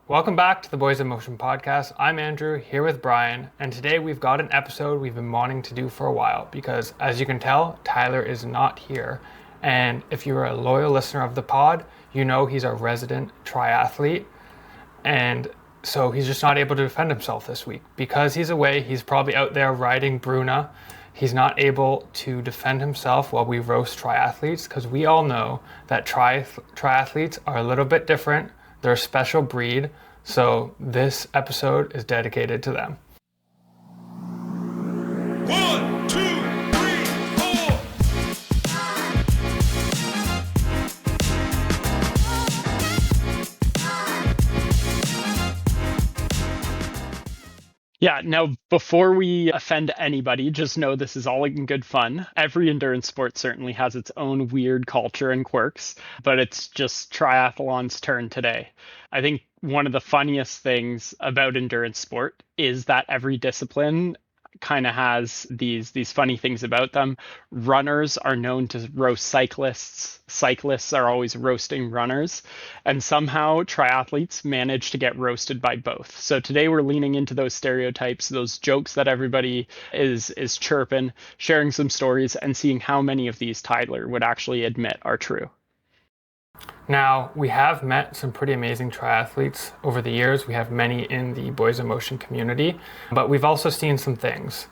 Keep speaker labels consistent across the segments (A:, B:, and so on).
A: Welcome back to the Boys in Motion podcast. I'm Andrew, here with Bryan, and today we've got an episode we've been wanting to do for a while because, as you can tell, Tyler is not here. And if you're a loyal listener of the pod, you know he's our resident triathlete, and so he's just not able to defend himself this week. Because he's away, he's probably out there riding Bruna. He's not able to defend himself while we roast triathletes, because we all know that triathletes are a little bit different. They're a special breed, so this episode is dedicated to them.
B: 1, 2, 3, 4.
C: Yeah, now before we offend anybody, just know this is all in good fun. Every endurance sport certainly has its own weird culture and quirks, but it's just triathlon's turn today. I think one of the funniest things about endurance sport is that every discipline kind of has these funny things about them. Runners are known to roast cyclists. Cyclists are always roasting runners. And somehow triathletes manage to get roasted by both. So today we're leaning into those stereotypes, those jokes that everybody is chirping, sharing some stories, and seeing how many of these Tyler would actually admit are true.
A: Now, we have met some pretty amazing triathletes over the years. We have many in the Boys in Motion community, but we've also seen some things,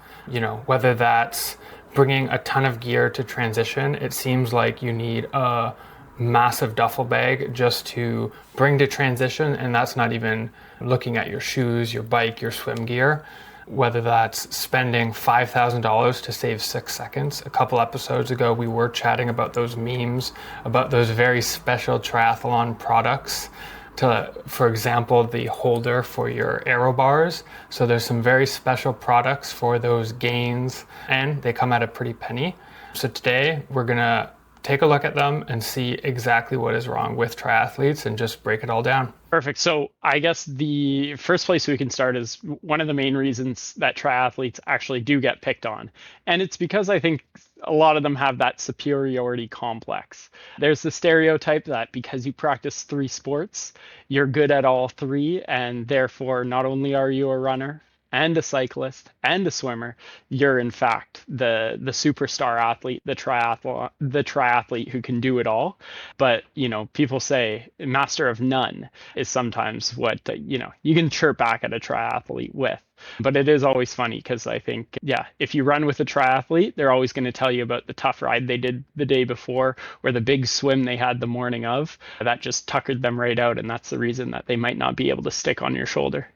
A: whether that's bringing a ton of gear to transition. It seems like you need a massive duffel bag just to bring to transition, and that's not even looking at your shoes, your bike, your swim gear. Whether that's spending $5,000 to save 6 seconds. A couple episodes ago, we were chatting about those memes, about those very special triathlon products. For example, the holder for your Aero bars. So there's some very special products for those gains, and they come at a pretty penny. So today, we're gonna take a look at them and see exactly what is wrong with triathletes and just break it all down.
C: Perfect. So I guess the first place we can start is one of the main reasons that triathletes actually do get picked on. And it's because I think a lot of them have that superiority complex. There's the stereotype that because you practice 3 sports, you're good at all 3, and therefore not only are you a runner and a cyclist and a swimmer, you're in fact the superstar athlete, the triathlete who can do it all. But people say master of none is sometimes what you can chirp back at a triathlete with. But it is always funny because I think, if you run with a triathlete, they're always going to tell you about the tough ride they did the day before or the big swim they had the morning of that just tuckered them right out, and that's the reason that they might not be able to stick on your shoulder.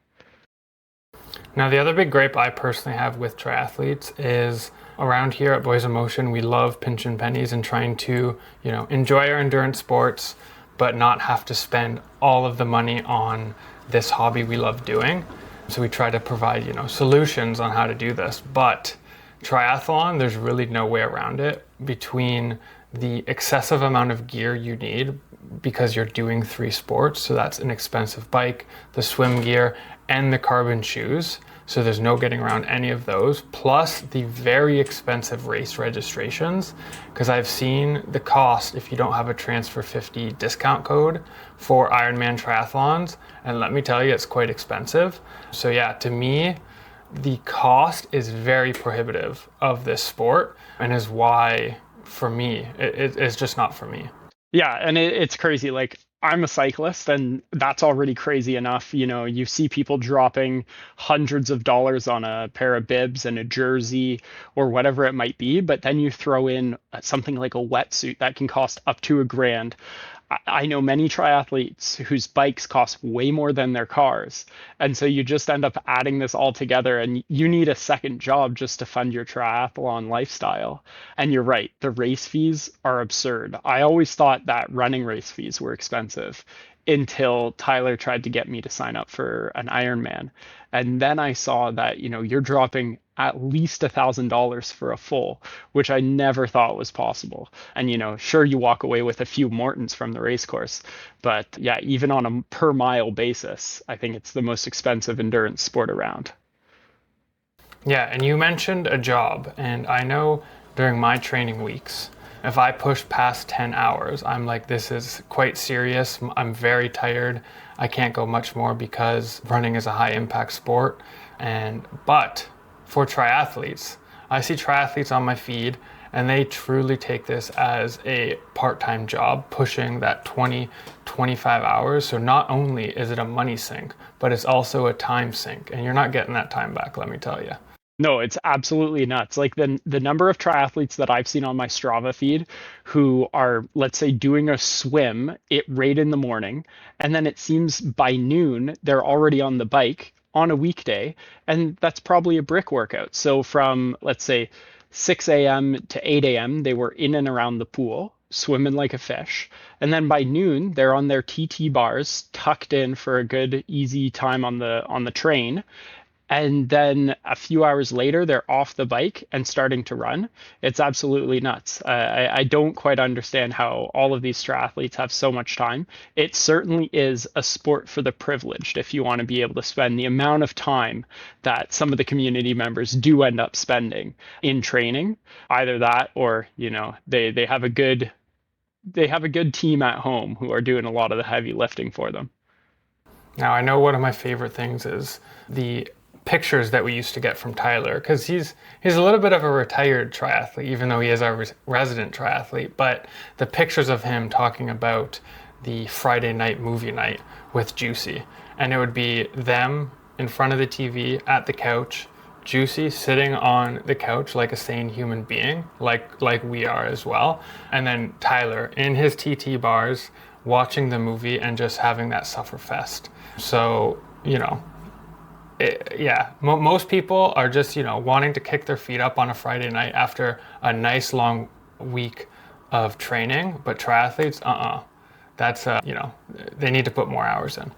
A: Now, the other big gripe I personally have with triathletes is around here at Boys in Motion, we love pinching pennies and trying to, enjoy our endurance sports, but not have to spend all of the money on this hobby we love doing. So we try to provide, solutions on how to do this. But triathlon, there's really no way around it between the excessive amount of gear you need because you're doing 3 sports. So that's an expensive bike, the swim gear, and the carbon shoes. So there's no getting around any of those, plus the very expensive race registrations, because I've seen the cost if you don't have a Transfer 50 discount code for Ironman triathlons, and let me tell you, it's quite expensive. So to me, the cost is very prohibitive of this sport, and is why, for me, it's just not for me.
C: Yeah, and it's crazy. Like, I'm a cyclist, and that's already crazy enough. You see people dropping hundreds of dollars on a pair of bibs and a jersey or whatever it might be, but then you throw in something like a wetsuit that can cost up to $1,000. I know many triathletes whose bikes cost way more than their cars. And so you just end up adding this all together, and you need a second job just to fund your triathlon lifestyle. And you're right, the race fees are absurd. I always thought that running race fees were expensive until Tyler tried to get me to sign up for an Ironman. And then I saw that, you're dropping at least $1,000 for a full, which I never thought was possible. And, sure, you walk away with a few Mortons from the race course, but even on a per mile basis, I think it's the most expensive endurance sport around.
A: Yeah, and you mentioned a job, and I know during my training weeks, If I push past 10 hours, I'm like, this is quite serious. I'm very tired. I can't go much more because running is a high impact sport. But for triathletes, I see triathletes on my feed and they truly take this as a part-time job, pushing that 20, 25 hours. So not only is it a money sink, but it's also a time sink, and you're not getting that time back, let me tell you.
C: No, it's absolutely nuts. Like the number of triathletes that I've seen on my Strava feed who are, let's say, doing a swim it right in the morning, and then it seems by noon they're already on the bike on a weekday, and that's probably a brick workout. So from, let's say, 6 a.m. to 8 a.m., they were in and around the pool, swimming like a fish. And then by noon, they're on their TT bars, tucked in for a good easy time on the train, and then a few hours later they're off the bike and starting to run. It's absolutely nuts. I don't quite understand how all of these triathletes have so much time. It certainly is a sport for the privileged if you want to be able to spend the amount of time that some of the community members do end up spending in training. Either that, or they have a good team at home who are doing a lot of the heavy lifting for them.
A: Now, I know one of my favorite things is the pictures that we used to get from Tyler, because he's a little bit of a retired triathlete, even though he is our resident triathlete. But the pictures of him talking about the Friday night movie night with Juicy, and it would be them in front of the TV at the couch, Juicy sitting on the couch like a sane human being, like we are as well, and then Tyler in his TT bars watching the movie and just having that suffer fest. So, most people are just, wanting to kick their feet up on a Friday night after a nice long week of training. But triathletes, that's, they need to put more hours in.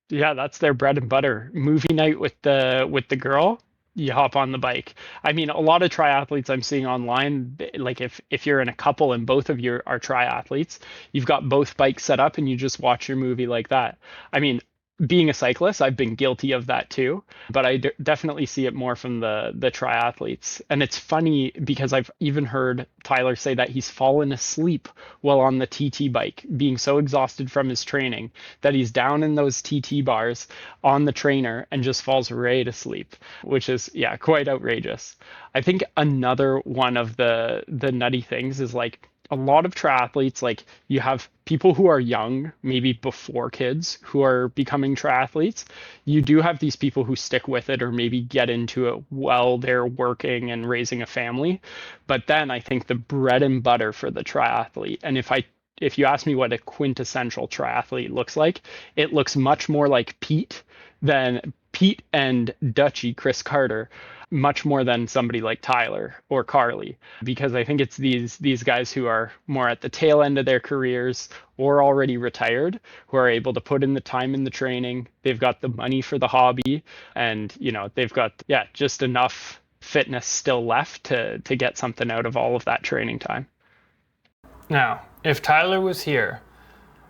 C: Yeah, that's their bread and butter. Movie night with the girl, you hop on the bike. I mean, a lot of triathletes I'm seeing online, like if you're in a couple and both of you are triathletes, you've got both bikes set up and you just watch your movie like that. I mean, being a cyclist, I've been guilty of that too, but I definitely see it more from the triathletes. And it's funny because I've even heard Tyler say that he's fallen asleep while on the TT bike, being so exhausted from his training that he's down in those TT bars on the trainer and just falls right asleep, which is, yeah, quite outrageous. I think another one of the nutty things is like a lot of triathletes, like you have people who are young, maybe before kids, who are becoming triathletes. You do have these people who stick with it or maybe get into it while they're working and raising a family. But then I think the bread and butter for the triathlete, and if you ask me what a quintessential triathlete looks like, it looks much more like Pete and Dutchy, Chris Carter, much more than somebody like Tyler or Carly, because I think it's these guys who are more at the tail end of their careers or already retired, who are able to put in the time in the training. They've got the money for the hobby, and they've got just enough fitness still left to get something out of all of that training time.
A: Now, if Tyler was here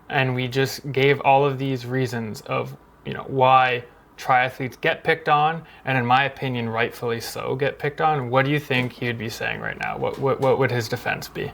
A: and we just gave all of these reasons of, why triathletes get picked on, and in my opinion, rightfully so, get picked on, what do you think he would be saying right now? What would his defense be?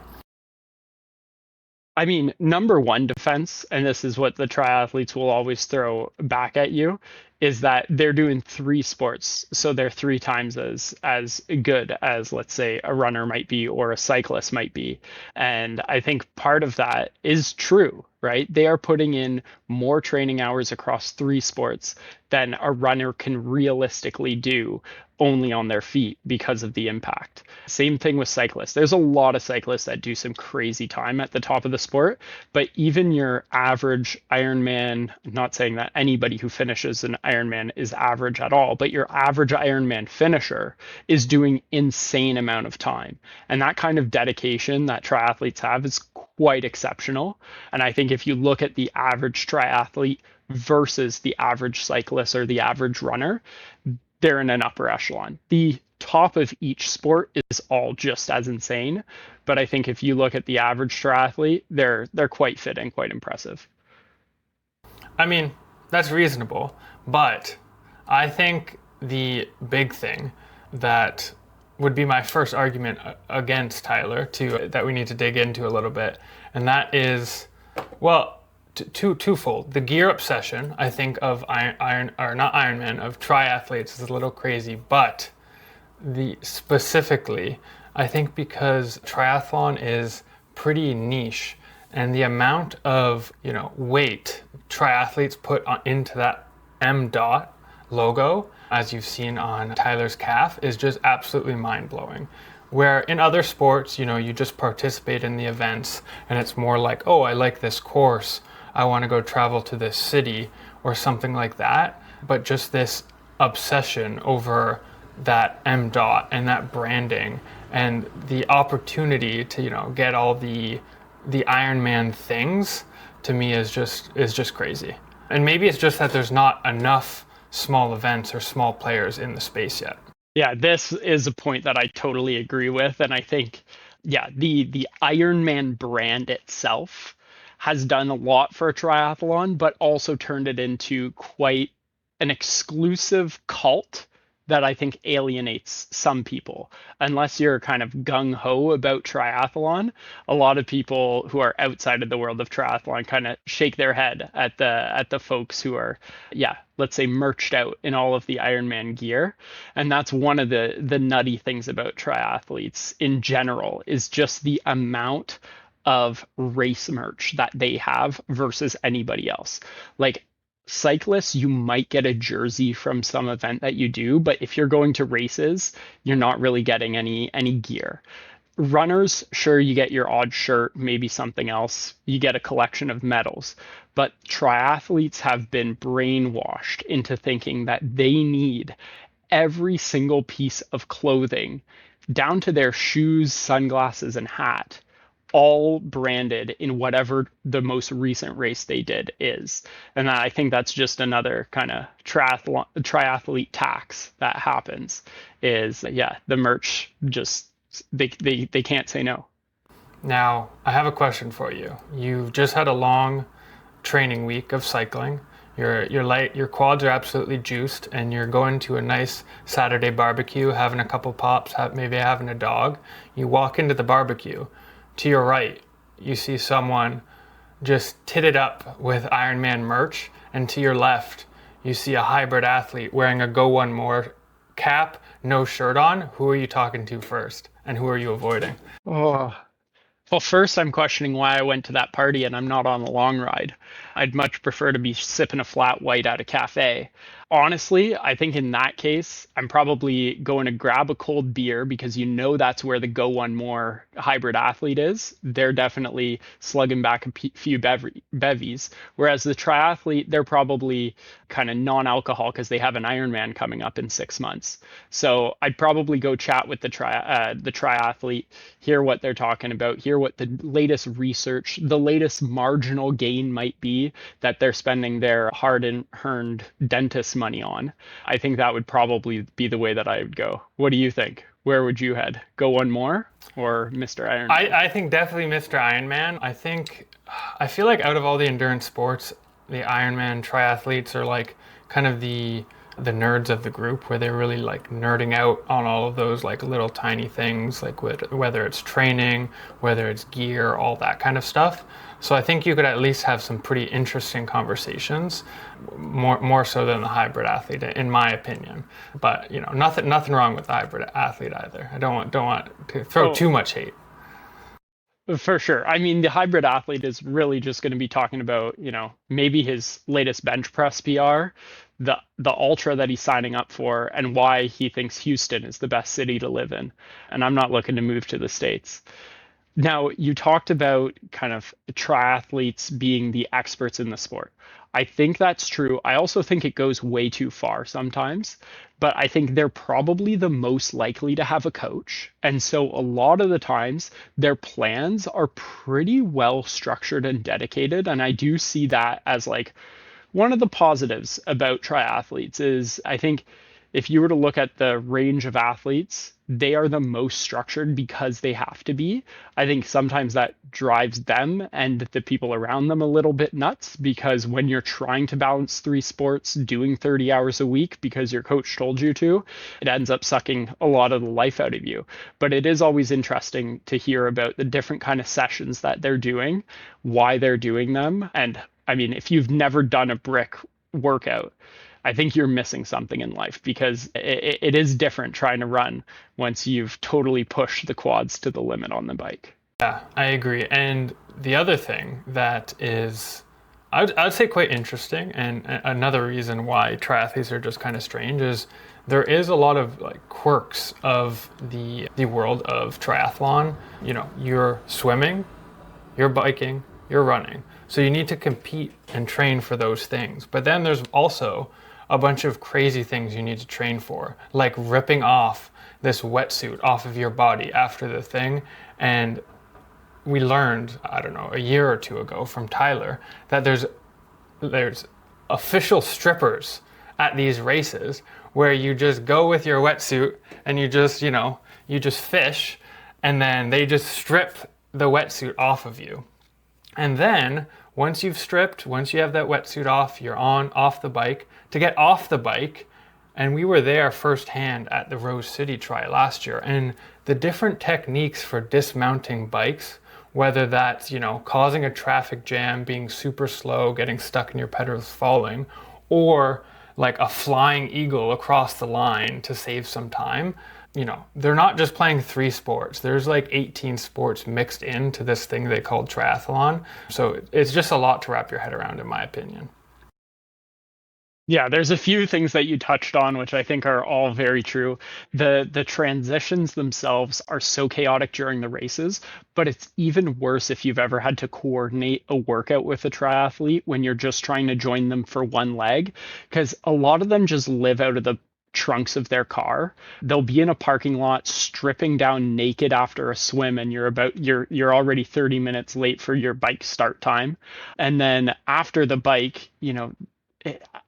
C: I mean, number one defense, and this is what the triathletes will always throw back at you, is that they're doing three sports, so they're three times as good as, let's say, a runner might be or a cyclist might be. And I think part of that is true, right? They are putting in more training hours across three sports than a runner can realistically do only on their feet because of the impact. Same thing with cyclists. There's a lot of cyclists that do some crazy time at the top of the sport, but even your average Ironman, I'm not saying that anybody who finishes an Ironman is average at all, but your average Ironman finisher is doing insane amount of time. And that kind of dedication that triathletes have is quite exceptional. And I think if you look at the average triathlete versus the average cyclist or the average runner, they're in an upper echelon. The top of each sport is all just as insane, but I think if you look at the average triathlete, they're quite fit and quite impressive.
A: I mean, that's reasonable, but I think the big thing that would be my first argument against Tyler to that we need to dig into a little bit, and that is, well, twofold. The gear obsession, I think, of iron or not Ironman, of triathletes is a little crazy, but the specifically, I think because triathlon is pretty niche, and the amount of weight triathletes put into that M dot logo, as you've seen on Tyler's calf, is just absolutely mind-blowing. Where in other sports, you just participate in the events and it's more like, oh, I like this course, I want to go travel to this city or something like that. But just this obsession over that M dot and that branding and the opportunity to get all the Ironman things, to me is just crazy. And maybe it's just that there's not enough small events or small players in the space yet.
C: Yeah, this is a point that I totally agree with. And I think, yeah, the Ironman brand itself has done a lot for triathlon, but also turned it into quite an exclusive cult that I think alienates some people. Unless you're kind of gung-ho about triathlon, a lot of people who are outside of the world of triathlon kind of shake their head at the folks who are, yeah, let's say merched out in all of the Ironman gear. And that's one of the nutty things about triathletes in general, is just the amount of race merch that they have versus anybody else. Like, cyclists, you might get a jersey from some event that you do, but if you're going to races, you're not really getting any gear. Runners, sure, you get your odd shirt, maybe something else. You get a collection of medals. But triathletes have been brainwashed into thinking that they need every single piece of clothing, down to their shoes, sunglasses, and hat, all branded in whatever the most recent race they did is. And I think that's just another kind of triathlete tax that happens, is, yeah, the merch just, they can't say no.
A: Now, I have a question for you. You've just had a long training week of cycling. Your quads are absolutely juiced, and you're going to a nice Saturday barbecue, having a couple pops, maybe having a dog. You walk into the barbecue. To your right, you see someone just titted up with Ironman merch, and to your left, you see a hybrid athlete wearing a Go One More cap, no shirt on. Who are you talking to first, and who are you avoiding?
C: Oh, well, first, I'm questioning why I went to that party and I'm not on a long ride. I'd much prefer to be sipping a flat white at a cafe. Honestly, I think in that case, I'm probably going to grab a cold beer, because that's where the Go One More hybrid athlete is. They're definitely slugging back a few bevies. Whereas the triathlete, they're probably kind of non-alcohol because they have an Ironman coming up in 6 months. So I'd probably go chat with the triathlete, hear what they're talking about, hear what the latest research, the latest marginal gain might be that they're spending their hard-earned dentist money on. I think that would probably be the way that I would go. What do you think? Where would you head? Go One More or Mr. Ironman?
A: I think definitely Mr. Ironman. I feel like out of all the endurance sports, the Ironman triathletes are like kind of the nerds of the group, where they're really like nerding out on all of those like little tiny things, like whether it's training, whether it's gear, all that kind of stuff. So I think you could at least have some pretty interesting conversations, more so than the hybrid athlete, in my opinion. But nothing wrong with the hybrid athlete either. I don't want to throw too much hate.
C: For sure. I mean, the hybrid athlete is really just going to be talking about, maybe his latest bench press PR, the ultra that he's signing up for, and why he thinks Houston is the best city to live in. And I'm not looking to move to the States. Now, you talked about kind of triathletes being the experts in the sport. I think that's true. I also think it goes way too far sometimes, but I think they're probably the most likely to have a coach. And so a lot of the times their plans are pretty well structured and dedicated. And I do see that as like one of the positives about triathletes is, I think, if you were to look at the range of athletes, they are the most structured because they have to be. I think sometimes that drives them and the people around them a little bit nuts, because when you're trying to balance three sports, doing 30 hours a week because your coach told you to, it ends up sucking a lot of the life out of you. But it is always interesting to hear about the different kind of sessions that they're doing, why they're doing them. And I mean, if you've never done a brick workout, I think you're missing something in life, because it is different trying to run once you've totally pushed the quads to the limit on the bike.
A: Yeah, I agree. And the other thing that is, I'd say quite interesting, and another reason why triathletes are just kind of strange, is there is a lot of like quirks of the world of triathlon. You know, you're swimming, you're biking, you're running. So you need to compete and train for those things. But then there's also a bunch of crazy things you need to train for, like ripping off this wetsuit off of your body after the thing. And we learned, I don't know, a year or two ago from Tyler, that there's official strippers at these races where you just go with your wetsuit and you just, you just fish, and then they just strip the wetsuit off of you. And then once you've stripped, once you have that wetsuit off, you're off the bike. To get off the bike, and we were there firsthand at the Rose City Tri last year, and the different techniques for dismounting bikes, whether that's, causing a traffic jam, being super slow, getting stuck in your pedals, falling, or like a flying eagle across the line to save some time. They're not just playing three sports. There's like 18 sports mixed into this thing they call triathlon. So it's just a lot to wrap your head around, in my opinion.
C: Yeah, there's a few things that you touched on, which I think are all very true. The transitions themselves are so chaotic during the races, but it's even worse if you've ever had to coordinate a workout with a triathlete when you're just trying to join them for one leg, because a lot of them just live out of the trunks of their car. They'll be in a parking lot stripping down naked after a swim, and you're already 30 minutes late for your bike start time. And then after the bike,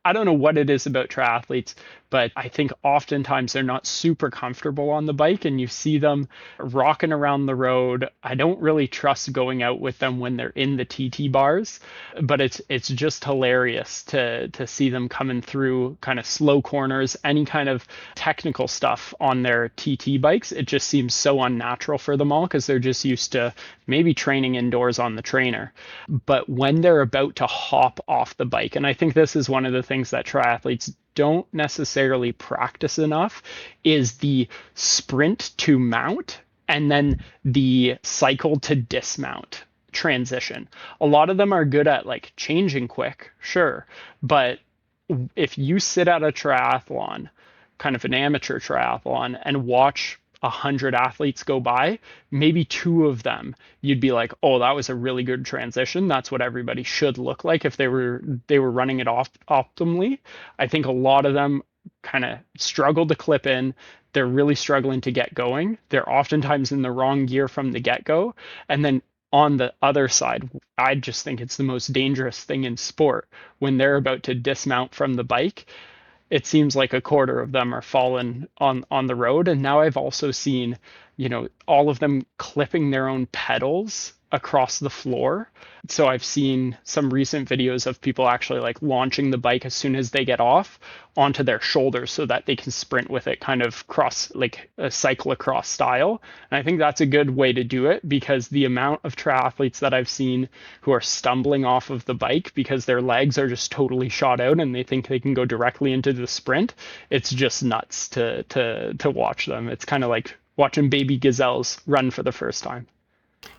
C: I don't know what it is about triathletes, but I think oftentimes they're not super comfortable on the bike, and you see them rocking around the road. I don't really trust going out with them when they're in the TT bars, but it's just hilarious to see them coming through kind of slow corners, any kind of technical stuff on their TT bikes. It just seems so unnatural for them all, because they're just used to maybe training indoors on the trainer. But when they're about to hop off the bike, and I think this is one of the things that triathletes don't necessarily practice enough, is the sprint to mount and then the cycle to dismount transition. A lot of them are good at like changing quick, sure, but if you sit at a triathlon, kind of an amateur triathlon, and watch 100 athletes go by, maybe two of them you'd be like, oh, that was a really good transition. That's what everybody should look like if they were running it off optimally. I think a lot of them kind of struggle to clip in. They're really struggling to get going. They're oftentimes in the wrong gear from the get-go. And then on the other side, I just think it's the most dangerous thing in sport when they're about to dismount from the bike. It seems like a quarter of them are falling on the road. And now I've also seen, all of them clipping their own pedals across the floor. So I've seen some recent videos of people actually like launching the bike as soon as they get off onto their shoulders so that they can sprint with it, kind of cross, like a cyclocross style. And I think that's a good way to do it, because the amount of triathletes that I've seen who are stumbling off of the bike because their legs are just totally shot out and they think they can go directly into the sprint, it's just nuts to watch them. It's kind of like watching baby gazelles run for the first time.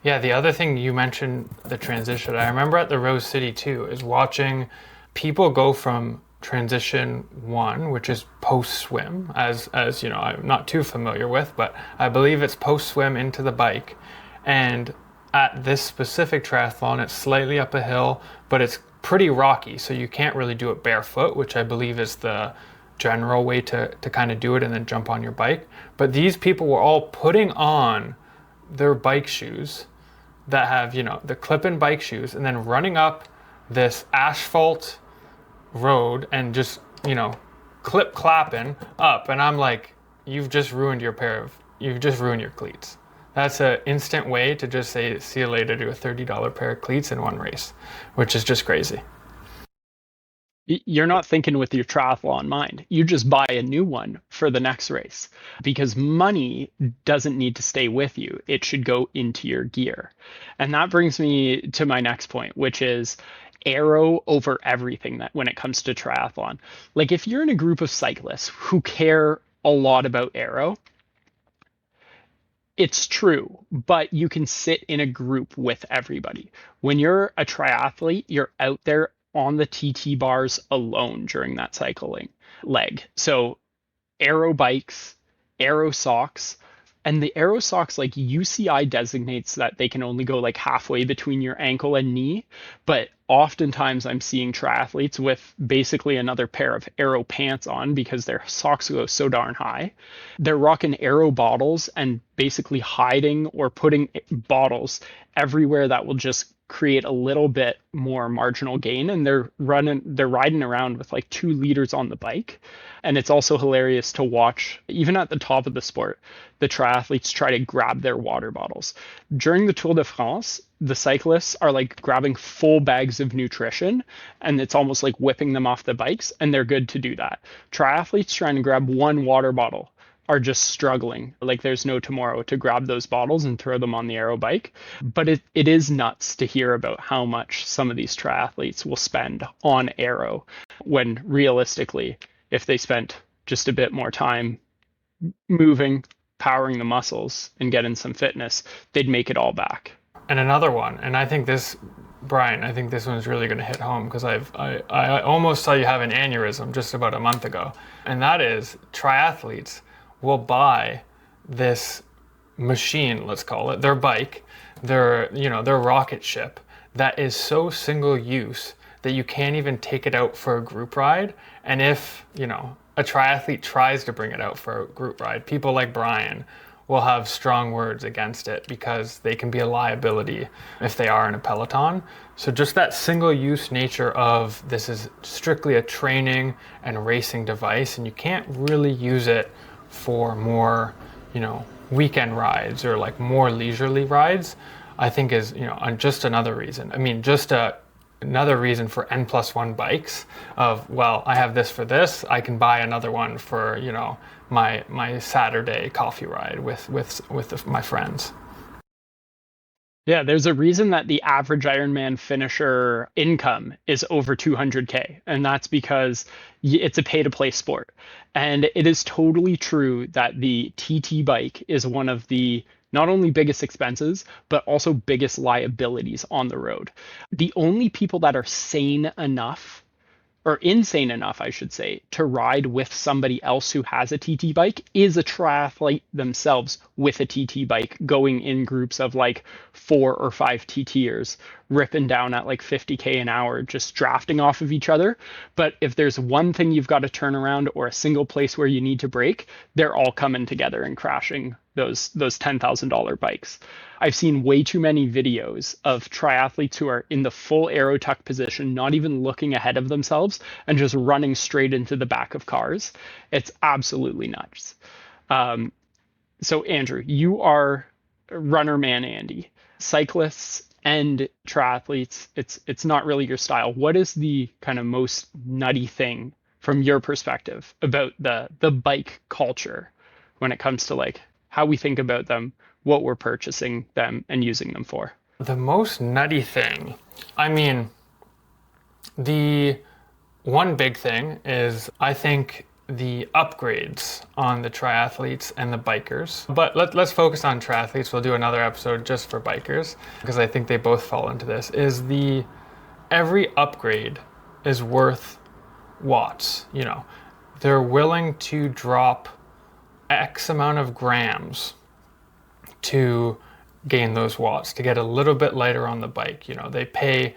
A: Yeah, the other thing you mentioned, the transition, I remember at the Rose City too, is watching people go from transition one, which is post swim, as I'm not too familiar with, but I believe it's post swim into the bike. And at this specific triathlon, it's slightly up a hill, but it's pretty rocky, so you can't really do it barefoot, which I believe is the general way to kind of do it, and then jump on your bike. But these people were all putting on their bike shoes that have, the clip-in bike shoes, and then running up this asphalt road and just, clip clapping up, and I'm like, you've just ruined your cleats. That's an instant way to just say see you later to a $30 pair of cleats in one race, which is just crazy.
C: You're not thinking with your triathlon mind. You just buy a new one for the next race because money doesn't need to stay with you. It should go into your gear. And that brings me to my next point, which is Aero over everything that when it comes to triathlon. Like if you're in a group of cyclists who care a lot about Aero, it's true, but you can sit in a group with everybody. When you're a triathlete, you're out there on the TT bars alone during that cycling leg. So Aero bikes, Aero socks, and the Aero socks, like UCI designates that they can only go like halfway between your ankle and knee, but oftentimes I'm seeing triathletes with basically another pair of Aero pants on because their socks go so darn high. They're rocking Aero bottles and basically hiding or putting bottles everywhere that will just create a little bit more marginal gain, and they're riding around with like 2 liters on the bike. And it's also hilarious to watch, even at the top of the sport, the triathletes try to grab their water bottles. During the Tour de France, the cyclists are like grabbing full bags of nutrition, and it's almost like whipping them off the bikes, and they're good to do that. Triathletes trying to grab one water bottle are just struggling like there's no tomorrow to grab those bottles and throw them on the Aero bike. But it is nuts to hear about how much some of these triathletes will spend on Aero when realistically, if they spent just a bit more time moving, powering the muscles, and getting some fitness, they'd make it all back.
A: And another one, and I think this, Bryan, I think this one's really going to hit home because I almost saw you have an aneurysm just about a month ago, and that is triathletes will buy this machine, let's call it, their bike, their rocket ship that is so single use that you can't even take it out for a group ride. And if, a triathlete tries to bring it out for a group ride, people like Bryan will have strong words against it because they can be a liability if they are in a peloton. So just that single-use nature of this is strictly a training and racing device, and you can't really use it for more, weekend rides or like more leisurely rides, I think is, just another reason. I mean, another reason for N+1 bikes of, well, I have this for this, I can buy another one for, my Saturday coffee ride with my friends.
C: Yeah, there's a reason that the average Ironman finisher income is over 200K, and that's because it's a pay-to-play sport. And it is totally true that the TT bike is one of the not only biggest expenses, but also biggest liabilities on the road. The only people that are sane enough, or insane enough, I should say, to ride with somebody else who has a TT bike is a triathlete themselves with a TT bike going in groups of like 4 or 5 TTers, ripping down at like 50K an hour, just drafting off of each other. But if there's one thing you've got to turn around or a single place where you need to brake, they're all coming together and crashing those $10,000 bikes. I've seen way too many videos of triathletes who are in the full aero tuck position, not even looking ahead of themselves and just running straight into the back of cars. It's absolutely nuts. So Andrew, you are runner man, Andy. Cyclists and triathletes, it's not really your style. What is the kind of most nutty thing from your perspective about the bike culture when it comes to like how we think about them, what we're purchasing them and using them for?
A: The most nutty thing, I mean, the one big thing is I think the upgrades on the triathletes and the bikers. But let's focus on triathletes. We'll do another episode just for bikers because I think they both fall into this. Every upgrade is worth watts. They're willing to drop X amount of grams to gain those watts, to get a little bit lighter on the bike. They pay,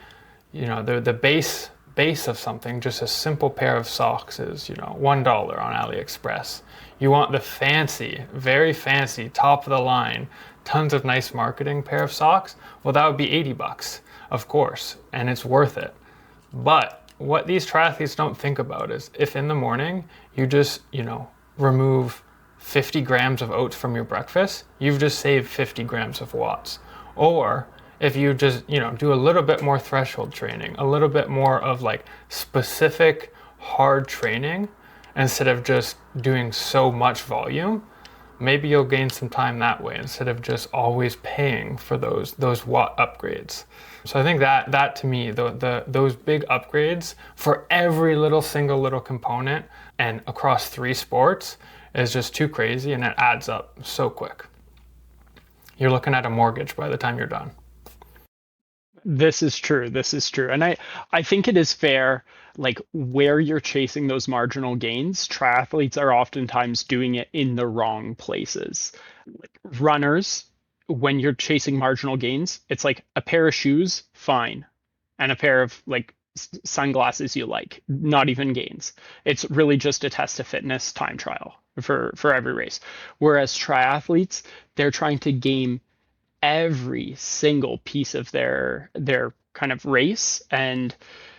A: the base of something, just a simple pair of socks is, $1 on AliExpress. You want the fancy, very fancy, top of the line, tons of nice marketing pair of socks? Well, that would be $80, of course, and it's worth it. But what these triathletes don't think about is if in the morning you just, remove 50 grams of oats from your breakfast, you've just saved 50 grams of watts. Or if you just, do a little bit more threshold training, a little bit more of like specific hard training instead of just doing so much volume, maybe you'll gain some time that way instead of just always paying for those watt upgrades. So I think that to me, those big upgrades for every single little component and across 3 sports is just too crazy, and it adds up so quick. You're looking at a mortgage by the time you're done.
C: This is true. This is true. And I think it is fair, like where you're chasing those marginal gains, triathletes are oftentimes doing it in the wrong places. Like runners, when you're chasing marginal gains, it's like a pair of shoes, fine. And a pair of like sunglasses you like, not even gains. It's really just a test of fitness time trial for every race. Whereas triathletes, they're trying to game every single piece of their kind of race, and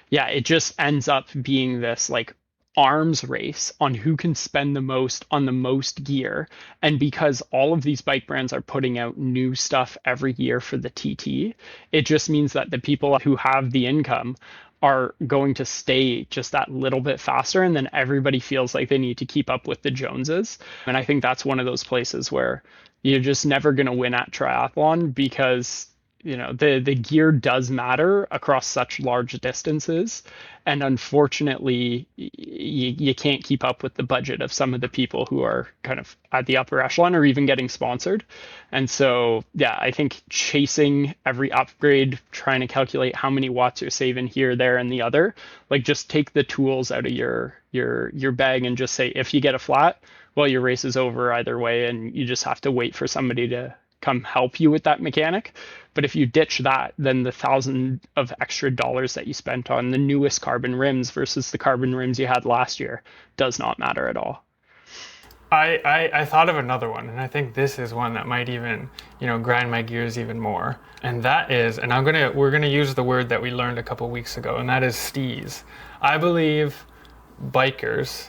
C: yeah, it just ends up being this like arms race on who can spend the most on the most gear. And because all of these bike brands are putting out new stuff every year for the TT, it just means that the people who have the income are going to stay just that little bit faster, and then everybody feels like they need to keep up with the Joneses. And I think that's one of those places where you're just never going to win at triathlon, because the gear does matter across such large distances, and unfortunately you can't keep up with the budget of some of the people who are kind of at the upper echelon or even getting sponsored. And so yeah, I think chasing every upgrade, trying to calculate how many watts you're saving here, there, and the other, like just take the tools out of your bag and just say, if you get a flat, well, your race is over either way, and you just have to wait for somebody to come help you with that mechanic. But if you ditch that, then the $1,000 of extra dollars that you spent on the newest carbon rims versus the carbon rims you had last year does not matter at all.
A: I thought of another one, and I think this is one that might even, grind my gears even more. And that is, and we're gonna use the word that we learned a couple weeks ago, and that is steez. I believe bikers,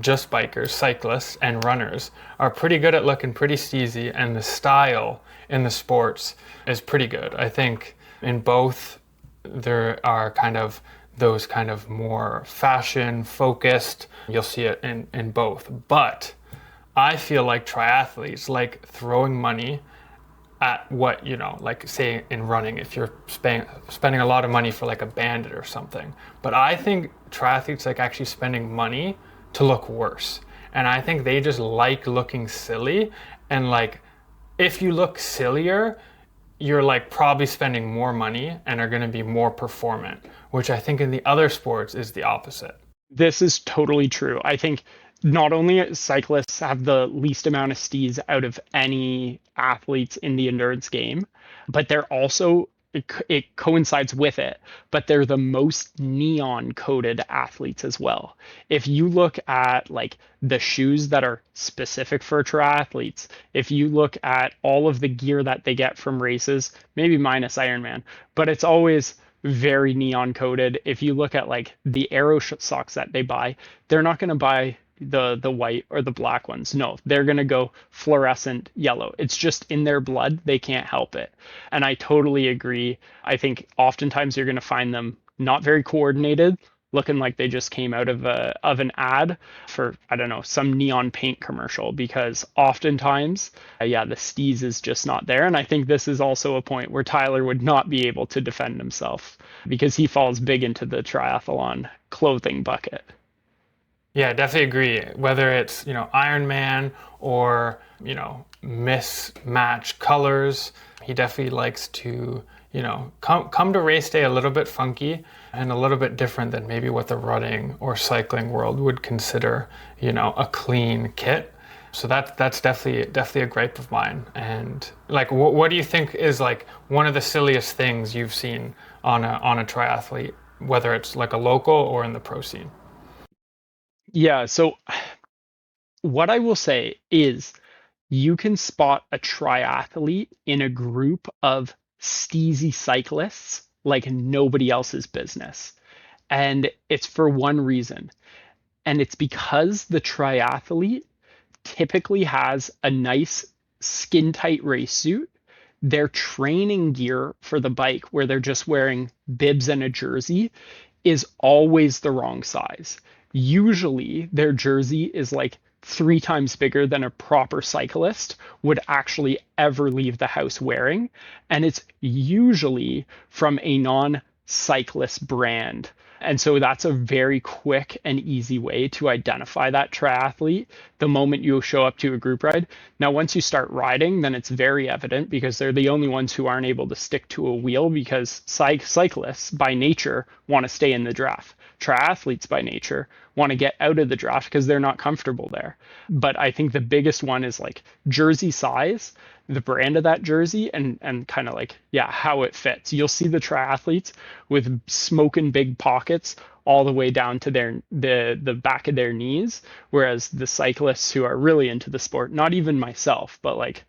A: just bikers, cyclists, and runners are pretty good at looking pretty steezy, and the style in the sports is pretty good. I think in both there are kind of those kind of more fashion focused. You'll see it in both. But I feel like triathletes like throwing money at what, like say in running, if you're spending a lot of money for like a bandit or something. But I think triathletes like actually spending money to look worse. And I think they just like looking silly, and like if you look sillier, you're like probably spending more money and are going to be more performant, which I think in the other sports is the opposite.
C: This is totally true. I think not only cyclists have the least amount of stees out of any athletes in the endurance game, but they're also, it coincides with it, but they're the most neon coated athletes as well. If you look at like the shoes that are specific for triathletes, if you look at all of the gear that they get from races, maybe minus Ironman, but it's always very neon coated. If you look at like the Aero socks that they buy, they're not going to buy the white or the black ones. No, they're going to go fluorescent yellow. It's just in their blood. They can't help it. And I totally agree. I think oftentimes you're going to find them not very coordinated, looking like they just came out of an ad for, I don't know, some neon paint commercial, because oftentimes, the steez is just not there. And I think this is also a point where Tyler would not be able to defend himself, because he falls big into the triathlon clothing bucket.
A: Yeah, definitely agree. Whether it's, Ironman or, mismatch colors, he definitely likes to, come to race day a little bit funky and a little bit different than maybe what the running or cycling world would consider, a clean kit. So that's definitely a gripe of mine. And like, what do you think is like one of the silliest things you've seen on a triathlete, whether it's like a local or in the pro scene?
C: Yeah, so what I will say is you can spot a triathlete in a group of steezy cyclists like nobody else's business. And it's for one reason. And it's because the triathlete typically has a nice skin tight race suit. Their training gear for the bike, where they're just wearing bibs and a jersey, is always the wrong size. Usually, their jersey is like 3 times bigger than a proper cyclist would actually ever leave the house wearing. And it's usually from a non cyclist brand. And so that's a very quick and easy way to identify that triathlete the moment you show up to a group ride. Now, once you start riding, then it's very evident because they're the only ones who aren't able to stick to a wheel because cyclists by nature want to stay in the draft. Triathletes by nature want to get out of the draft because they're not comfortable there. But I think the biggest one is like jersey size, the brand of that jersey, and kind of like, yeah, how it fits. You'll see the triathletes with smoking big pockets all the way down to the back of their knees, whereas the cyclists who are really into the sport, not even myself, but like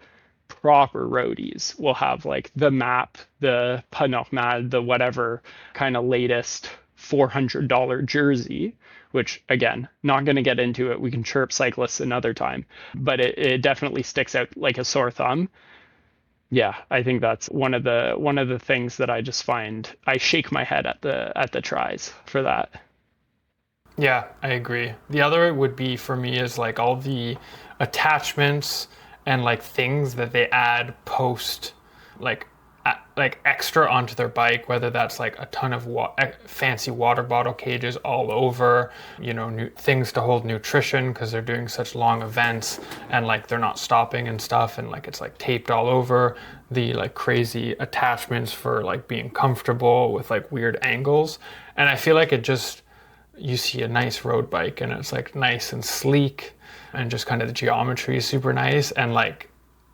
C: proper roadies, will have like the map, the Panormal, the whatever kind of latest $400 jersey, which again, not going to get into it. We can chirp cyclists another time, but it definitely sticks out like a sore thumb. Yeah, I think that's one of the things that I just find I shake my head at the tries for that.
A: Yeah, I agree. The other would be for me is like all the attachments and like things that they add post, like like extra onto their bike, whether that's like a ton of fancy water bottle cages all over, new things to hold nutrition because they're doing such long events and like they're not stopping and stuff, and like it's like taped all over, the like crazy attachments for like being comfortable with like weird angles. And I feel like it just, you see a nice road bike and it's like nice and sleek and just kind of the geometry is super nice, and like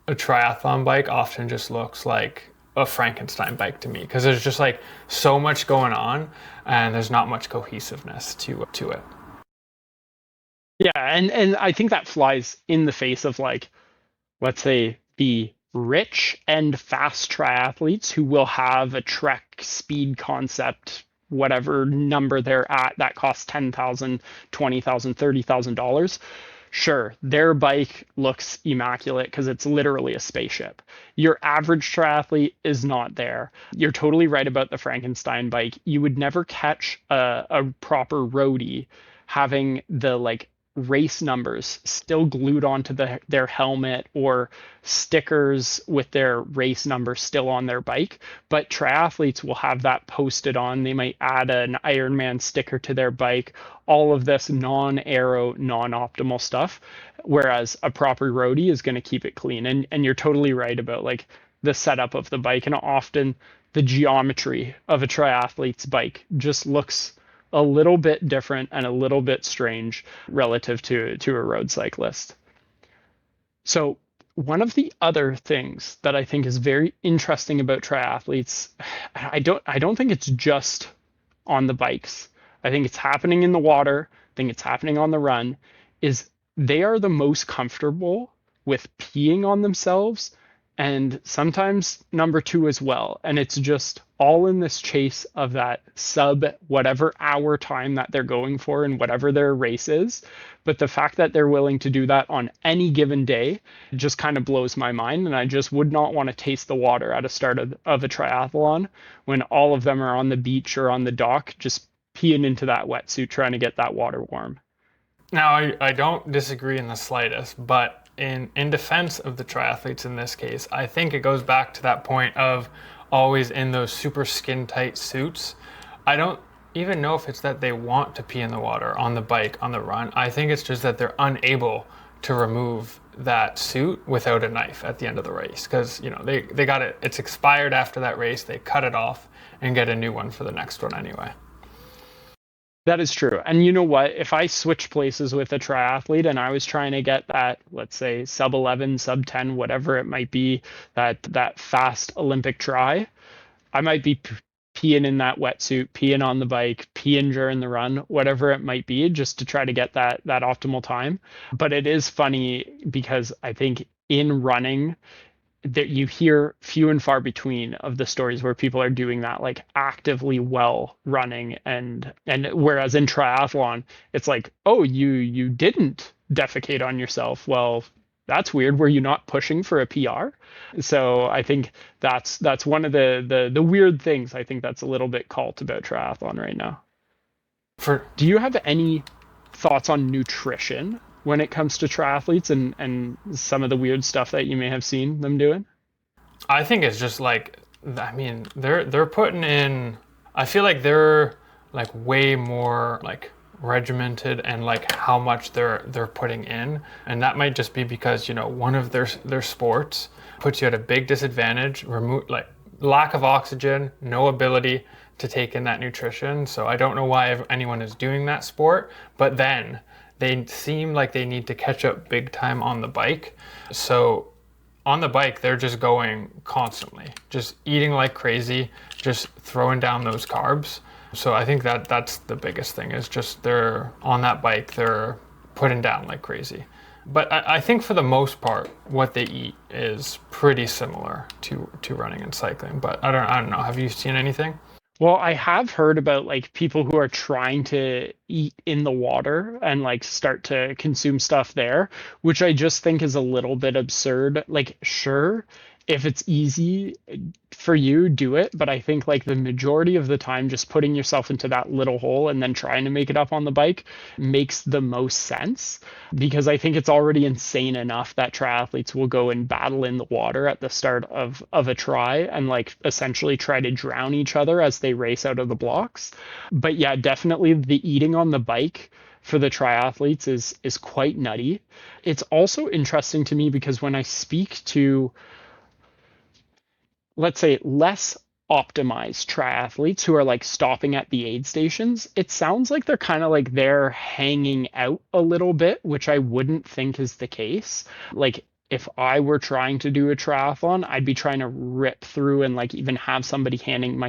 A: a triathlon bike often just looks like a Frankenstein bike to me because there's just like so much going on and there's not much cohesiveness to it.
C: Yeah, and I think that flies in the face of like, let's say, the rich and fast triathletes who will have a Trek speed concept, whatever number they're at, that costs $10,000, $20,000, $30,000. Sure, their bike looks immaculate because it's literally a spaceship. Your average triathlete is not there. You're totally right about the Frankenstein bike. You would never catch a proper roadie having the like race numbers still glued onto their helmet or stickers with their race number still on their bike. But triathletes will have that posted on. They might add an Ironman sticker to their bike, all of this non-aero, non-optimal stuff. Whereas a proper roadie is going to keep it clean. And you're totally right about like the setup of the bike, and often the geometry of a triathlete's bike just looks a little bit different and a little bit strange relative to a road cyclist. So one of the other things that I think is very interesting about triathletes, I don't think it's just on the bikes. I think it's happening in the water. I think it's happening on the run, is they are the most comfortable with peeing on themselves, and sometimes number two as well. And it's just all in this chase of that sub whatever hour time that they're going for and whatever their race is. But the fact that they're willing to do that on any given day just kind of blows my mind. And I just would not want to taste the water at a start of a triathlon when all of them are on the beach or on the dock, just peeing into that wetsuit, trying to get that water warm.
A: Now, I don't disagree in the slightest, but in defense of the triathletes in this case, I think it goes back to that point of always in those super skin tight suits. I don't even know if it's that they want to pee in the water on the bike, on the run. I think it's just that they're unable to remove that suit without a knife at the end of the race because, they got it. It's expired after that race. They cut it off and get a new one for the next one anyway.
C: That is true. And you know what? If I switch places with a triathlete and I was trying to get that, let's say, sub 11, sub 10, whatever it might be, that fast Olympic try, I might be peeing in that wetsuit, peeing on the bike, peeing during the run, whatever it might be, just to try to get that optimal time. But it is funny because I think in running, that you hear few and far between of the stories where people are doing that like actively well running, and whereas in triathlon it's like, oh, you didn't defecate on yourself. Well, that's weird. Were you not pushing for a PR? So I think that's one of the weird things I think that's a little bit cult about triathlon right now.
A: For
C: Do you have any thoughts on nutrition when it comes to triathletes and some of the weird stuff that you may have seen them doing?
A: I think it's just like, I mean, they're putting in. I feel like they're like way more like regimented and like how much they're putting in, and that might just be because one of their sports puts you at a big disadvantage, remove like lack of oxygen, no ability to take in that nutrition. So I don't know why anyone is doing that sport, but then they seem like they need to catch up big time on the bike. So on the bike, they're just going constantly, just eating like crazy, just throwing down those carbs. So I think that's the biggest thing is just they're on that bike, they're putting down like crazy. But I think for the most part, what they eat is pretty similar to running and cycling. But I don't know. Have you seen anything?
C: Well, I have heard about like people who are trying to eat in the water and like start to consume stuff there, which I just think is a little bit absurd. Like, sure, if it's easy for you, do it. But I think like the majority of the time, just putting yourself into that little hole and then trying to make it up on the bike makes the most sense, because I think it's already insane enough that triathletes will go and battle in the water at the start of a try and like essentially try to drown each other as they race out of the blocks. But yeah, definitely the eating on the bike for the triathletes is quite nutty. It's also interesting to me because when I speak to, let's say, less optimized triathletes who are like stopping at the aid stations, it sounds like they're kind of like they're hanging out a little bit, which I wouldn't think is the case. Like if I were trying to do a triathlon, I'd be trying to rip through and like even have somebody handing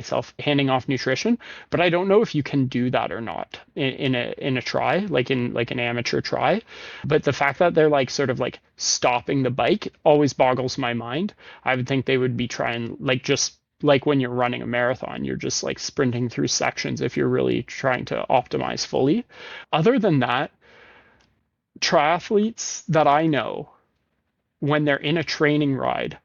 C: off nutrition. But I don't know if you can do that or not in a try, like in like an amateur try. But the fact that they're like sort of like stopping the bike always boggles my mind. I would think they would be trying like just like when you're running a marathon, you're just like sprinting through sections if you're really trying to optimize fully. Other than that, triathletes that I know, when they're in a training ride,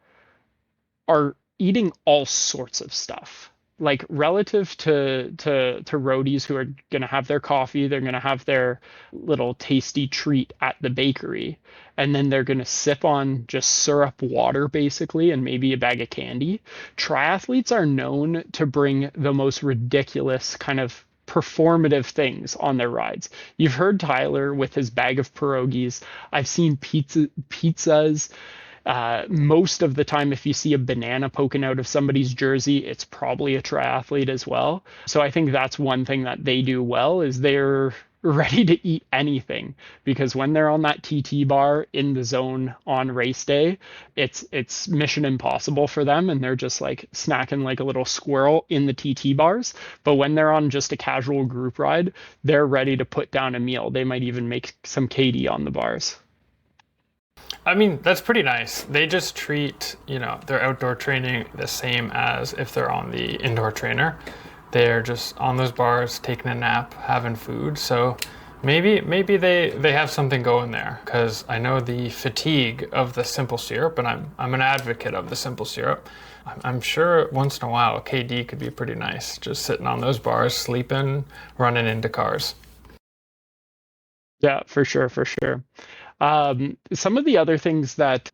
C: are eating all sorts of stuff. Like relative to roadies who are gonna have their coffee, they're gonna have their little tasty treat at the bakery, and then they're gonna sip on just syrup water basically, and maybe a bag of candy. Triathletes are known to bring the most ridiculous kind of performative things on their rides. You've heard Tyler with his bag of pierogies. I've seen pizzas. Most of the time, if you see a banana poking out of somebody's jersey, it's probably a triathlete as well. So I think that's one thing that they do well is they're ready to eat anything, because when they're on that TT bar in the zone on race day, it's mission impossible for them, and they're just like snacking like a little squirrel in the TT bars. But when they're on just a casual group ride, they're ready to put down a meal. They might even make some KD on the bars.
A: I mean, that's pretty nice. They just treat, their outdoor training the same as if they're on the indoor trainer. They're just on those bars, taking a nap, having food. So maybe they have something going there, because I know the fatigue of the simple syrup, and I'm an advocate of the simple syrup. I'm sure once in a while KD could be pretty nice, just sitting on those bars, sleeping, running into cars.
C: Yeah, for sure, for sure. Some of the other things that,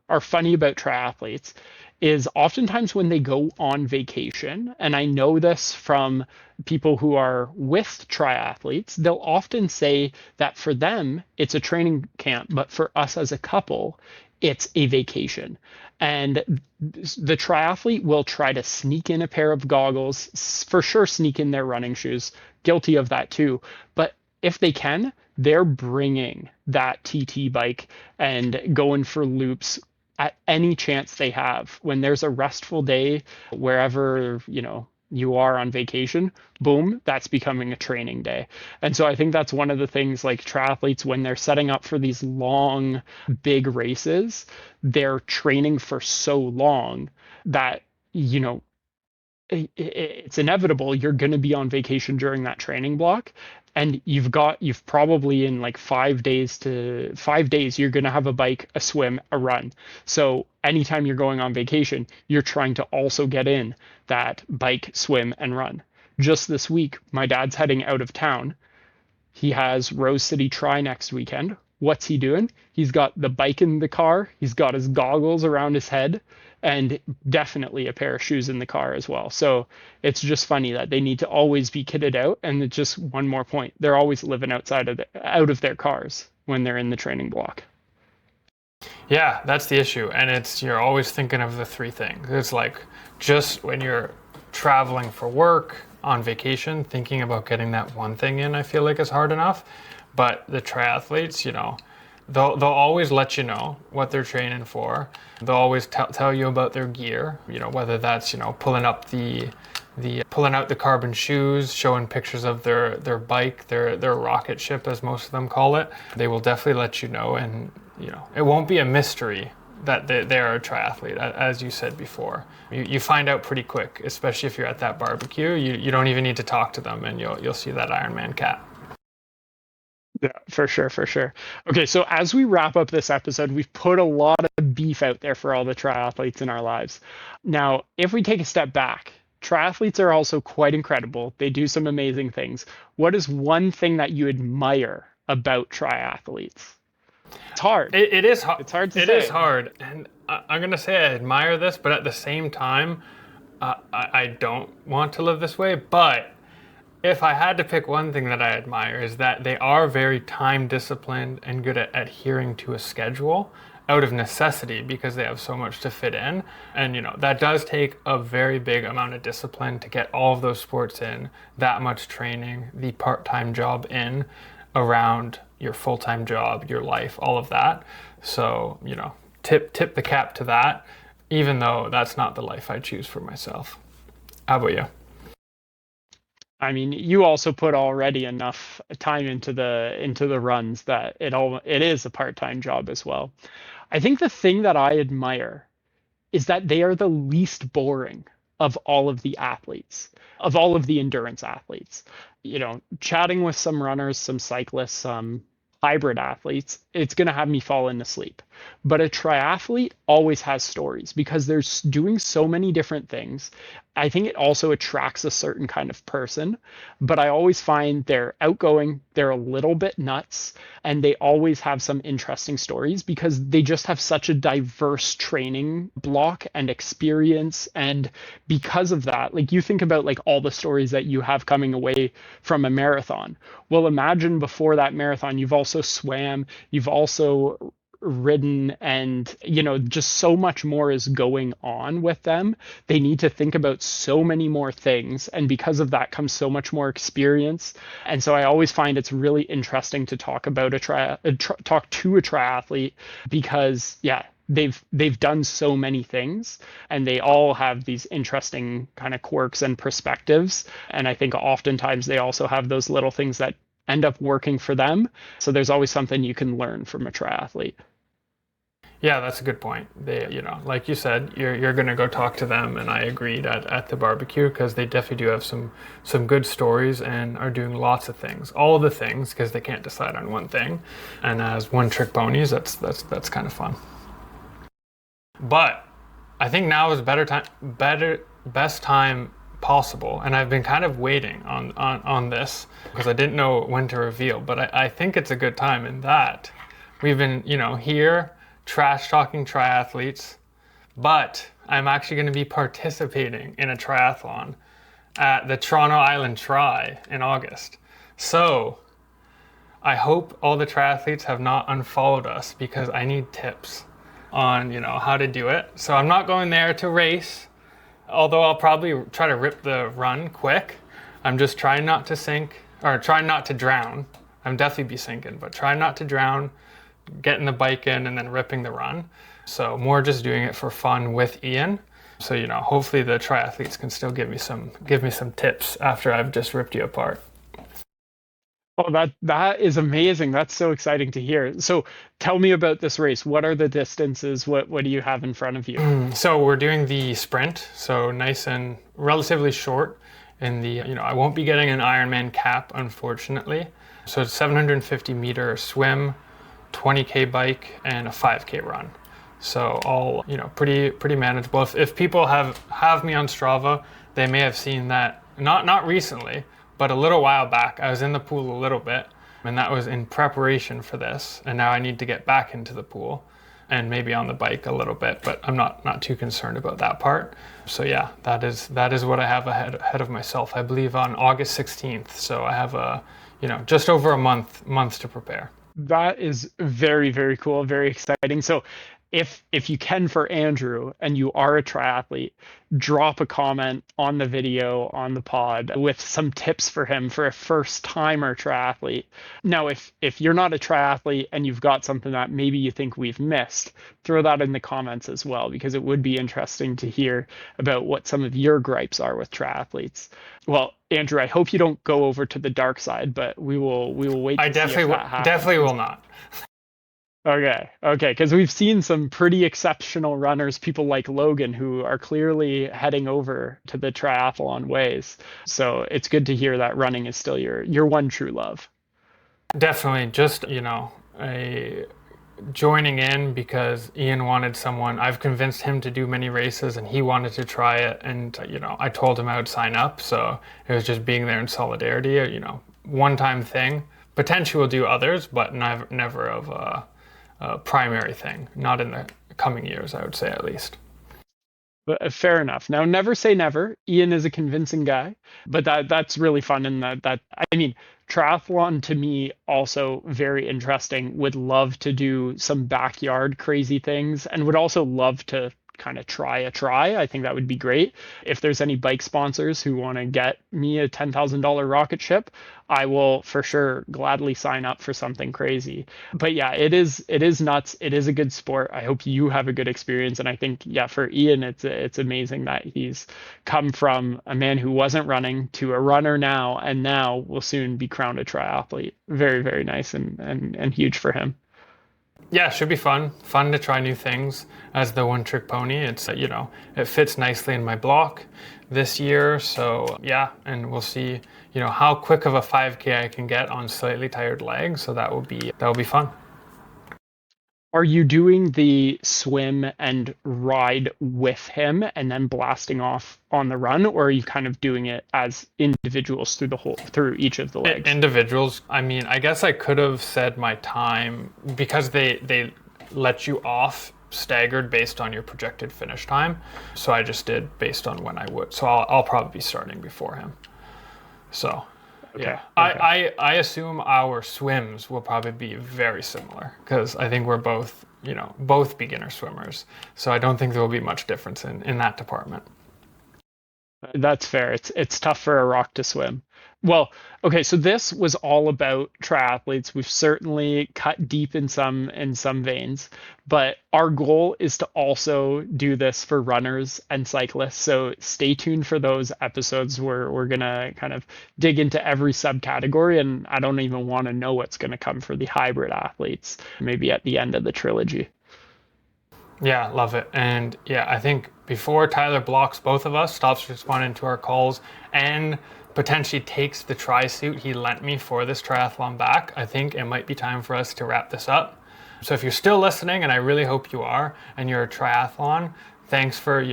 C: are funny about triathletes is oftentimes when they go on vacation, and I know this from people who are with triathletes, they'll often say that for them, it's a training camp, but for us as a couple, it's a vacation. And the triathlete will try to sneak in a pair of goggles, for sure, sneak in their running shoes, guilty of that too. But if they can, they're bringing that TT bike and going for loops at any chance they have. When there's a restful day, wherever, you are on vacation, boom, that's becoming a training day. And so I think that's one of the things, like triathletes, when they're setting up for these long, big races, they're training for so long that, you know, it's inevitable you're going to be on vacation during that training block, and you've probably in like 5 days you're going to have a bike, a swim, a run. So anytime you're going on vacation, you're trying to also get in that bike, swim, and run. Just this week my dad's heading out of town. He has Rose City Tri next weekend. What's he doing? He's got the bike in the car, he's got his goggles around his head, and definitely a pair of shoes in the car as well. So it's just funny that they need to always be kitted out. And it's just one more point. They're always living out of their cars when they're in the training block.
A: Yeah, that's the issue. And you're always thinking of the three things. It's like just when you're traveling for work, on vacation, thinking about getting that one thing in, I feel like is hard enough. But the triathletes, they'll always let you know what they're training for. They'll always tell you about their gear, whether that's, pulling out the carbon shoes, showing pictures of their bike, their rocket ship, as most of them call it. They will definitely let you know, and it won't be a mystery that they're a triathlete, as you said before. You find out pretty quick, especially if you're at that barbecue. You don't even need to talk to them, and you'll see that Ironman cap.
C: Yeah, for sure, for sure. Okay, so as we wrap up this episode, we've put a lot of beef out there for all the triathletes in our lives. Now, if we take a step back, triathletes are also quite incredible. They do some amazing things. What is one thing that you admire about triathletes? It's hard.
A: It is hard.
C: It's hard to say.
A: It is hard. And I'm going to say I admire this, but at the same time, I don't want to live this way. But if I had to pick one thing that I admire, is that they are very time disciplined and good at adhering to a schedule out of necessity, because they have so much to fit in. And that does take a very big amount of discipline to get all of those sports in, that much training, the part-time job in, around your full-time job, your life, all of that. So, tip the cap to that, even though that's not the life I choose for myself. How about you?
C: I mean, you also put already enough time into the runs that it is a part-time job as well. I think the thing that I admire is that they are the least boring of all of the athletes, of all of the endurance athletes. Chatting with some runners, some cyclists, some hybrid athletes, it's going to have me falling asleep. But a triathlete always has stories because they're doing so many different things. I think it also attracts a certain kind of person, but I always find they're outgoing, they're a little bit nuts, and they always have some interesting stories because they just have such a diverse training block and experience. And because of that, like you think about like all the stories that you have coming away from a marathon. Well, imagine before that marathon, you've also swam, you've also ridden, and just so much more is going on with them. They need to think about so many more things, and because of that comes so much more experience. And so I always find it's really interesting to talk about talk to a triathlete, because they've done so many things, and they all have these interesting kind of quirks and perspectives. And I think oftentimes they also have those little things that end up working for them. So there's always something you can learn from a triathlete.
A: Yeah, that's a good point. They, like you said, you're going to go talk to them, and I agreed at the barbecue, because they definitely do have some good stories and are doing lots of things, all the things, because they can't decide on one thing. And as one trick ponies, that's kind of fun. But I think now is best time possible, and I've been kind of waiting on this because I didn't know when to reveal. But I think it's a good time in that we've been here trash talking triathletes, but I'm actually going to be participating in a triathlon at the Toronto Island Tri in August. So I hope all the triathletes have not unfollowed us, because I need tips on how to do it. So I'm not going there to race, although I'll probably try to rip the run quick. I'm just trying not to sink, or trying not to drown. I'm definitely be sinking, but trying not to drown, getting the bike in, and then ripping the run. So more just doing it for fun with Ian. So, hopefully the triathletes can still give me some tips after I've just ripped you apart.
C: Oh, that is amazing. That's so exciting to hear. So tell me about this race. What are the distances? What do you have in front of you?
A: So we're doing the sprint, so nice and relatively short. I won't be getting an Ironman cap, unfortunately. So it's 750-meter swim, 20K bike, and a 5K run. So all, pretty manageable. If people have me on Strava, they may have seen that, not recently, but a little while back, I was in the pool a little bit, and that was in preparation for this. And now I need to get back into the pool and maybe on the bike a little bit, but I'm not too concerned about that part. So yeah, that is what I have ahead of myself. I believe on August 16th. So I have just over a month to prepare.
C: That is very, very cool, very exciting. So if you can, for Andrew, and you are a triathlete, drop a comment on the video on the pod with some tips for him for a first timer triathlete. Now, if you're not a triathlete and you've got something that maybe you think we've missed, throw that in the comments as well, because it would be interesting to hear about what some of your gripes are with triathletes. Well, Andrew, I hope you don't go over to the dark side, but we will wait to see if that happens.
A: Definitely will not.
C: Okay, because we've seen some pretty exceptional runners, people like Logan, who are clearly heading over to the triathlon ways. So it's good to hear that running is still your one true love.
A: Definitely, just a joining in because Ian wanted someone. I've convinced him to do many races, and he wanted to try it. And I told him I would sign up. So it was just being there in solidarity. One-time thing. Potentially we'll do others, but never of a primary thing, not in the coming years, I would say, at least.
C: But fair enough. Now, never say never. Ian is a convincing guy, but that's really fun. And triathlon to me also very interesting. Would love to do some backyard crazy things, and would also love to kind of try. I think that would be great. If there's any bike sponsors who want to get me a $10,000 rocket ship, I will for sure gladly sign up for something crazy. But yeah, it is nuts. It is a good sport. I hope you have a good experience. And I think, yeah, for Ian, it's amazing that he's come from a man who wasn't running to a runner now, and now will soon be crowned a triathlete. Very, very nice and huge for him.
A: Yeah, it should be fun to try new things. As the one trick pony, it's it fits nicely in my block this year. So yeah, and we'll see how quick of a 5K I can get on slightly tired legs. So that will be fun.
C: Are you doing the swim and ride with him and then blasting off on the run, or are you kind of doing it as individuals through each of the legs?
A: Individuals. I mean, I guess I could have said my time because they let you off staggered based on your projected finish time. So I just did based on when I would. So I'll probably be starting before him. So.
C: Okay.
A: Yeah, I assume our swims will probably be very similar because I think we're both beginner swimmers. So I don't think there will be much difference in that department.
C: That's fair. It's tough for a rock to swim. Well, okay, so this was all about triathletes. We've certainly cut deep in some veins, but our goal is to also do this for runners and cyclists. So stay tuned for those episodes where we're gonna kind of dig into every subcategory, and I don't even want to know what's gonna come for the hybrid athletes, maybe at the end of the trilogy.
A: Yeah, love it. And yeah, I think before Tyler blocks both of us, stops responding to our calls, and potentially takes the tri-suit he lent me for this triathlon back, I think it might be time for us to wrap this up. So if you're still listening, and I really hope you are, and you're a triathlon, thanks for,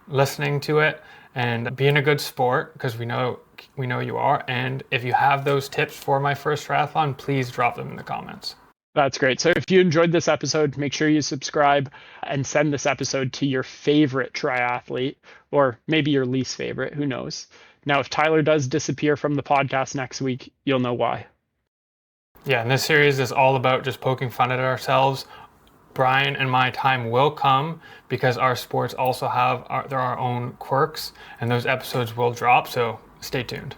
A: listening to it and being a good sport, because we know you are. And if you have those tips for my first triathlon, please drop them in the comments.
C: That's great. So if you enjoyed this episode, make sure you subscribe and send this episode to your favorite triathlete, or maybe your least favorite, who knows. Now, if Tyler does disappear from the podcast next week, you'll know why.
A: Yeah, and this series is all about just poking fun at ourselves. Bryan and my time will come because our sports also have their own quirks, and those episodes will drop, so stay tuned.